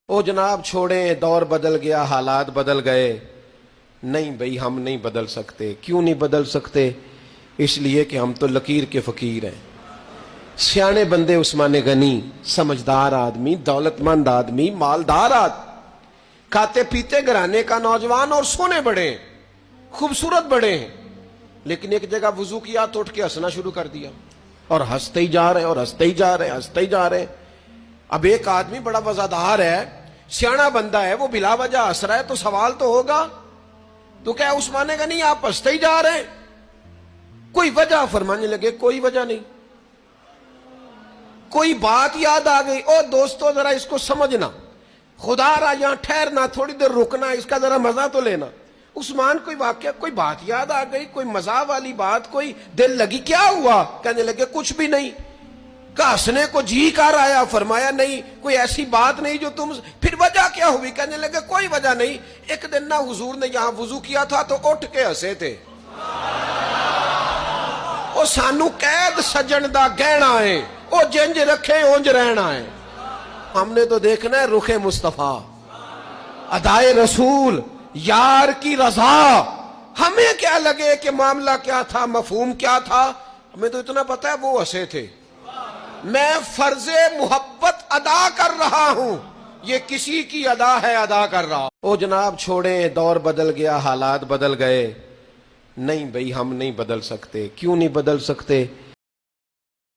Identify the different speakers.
Speaker 1: او جناب چھوڑیں، دور بدل گیا، حالات بدل گئے۔ نہیں بھئی، ہم نہیں بدل سکتے۔ کیوں نہیں بدل سکتے؟ اس لیے کہ ہم تو لکیر کے فقیر ہیں۔ سیانے بندے عثمان غنی، سمجھدار آدمی، دولت مند آدمی، مالدار آدمی، کھاتے پیتے گھرانے کا نوجوان، اور سونے بڑے ہیں، خوبصورت بڑے ہیں، لیکن ایک جگہ وضو کیا تو اٹھ کے ہنسنا شروع کر دیا، اور ہنستے ہی جا رہے ہیں، اور ہنستے ہی جا رہے ہیں، ہنستے ہی جا رہے ہیں۔ اب ایک آدمی بڑا وزادار ہے، سیانا بندہ ہے، وہ بلا وجہ ہنس رہا ہے، تو سوال تو ہوگا، تو کیا عثمان غنی آپ ہنستے ہی جا رہے ہیں؟ کوئی وجہ فرمانے لگے، کوئی وجہ نہیں۔ کوئی بات یاد آ گئی، او دوستو ذرا اس کو سمجھنا، خدا را یہاں ٹھہرنا، تھوڑی دیر رکنا، اس کا ذرا مزہ تو لینا۔ عثمان کوئی واقعہ، کوئی بات یاد آ گئی، کوئی مزہ والی بات، کوئی دل لگی، کیا ہوا؟ کہنے لگے کچھ بھی نہیں۔ کہ ہنسنے کو جی کر آیا؟ فرمایا نہیں، کوئی ایسی بات نہیں جو تم، پھر وجہ کیا ہوئی؟ کہنے لگے کوئی وجہ نہیں، ایک دن نہ حضور نے یہاں وضو کیا تھا تو اٹھ کے ہنسے تھے۔ او سانو قید سجن دا گہنا ہے، او جنج رکھے اونج رہنا ہے۔ ہم نے تو دیکھنا ہے رخ مصطفیٰ، ادائے رسول، یار کی رضا۔ ہمیں کیا لگے کہ معاملہ کیا تھا، مفہوم کیا تھا، ہمیں تو اتنا پتا ہے وہ ہنسے تھے۔ میں فرض محبت ادا کر رہا ہوں، یہ کسی کی ادا ہے، ادا کر رہا۔ او جناب چھوڑیں، دور بدل گیا، حالات بدل گئے۔ نہیں بھئی، ہم نہیں بدل سکتے۔ کیوں نہیں بدل سکتے؟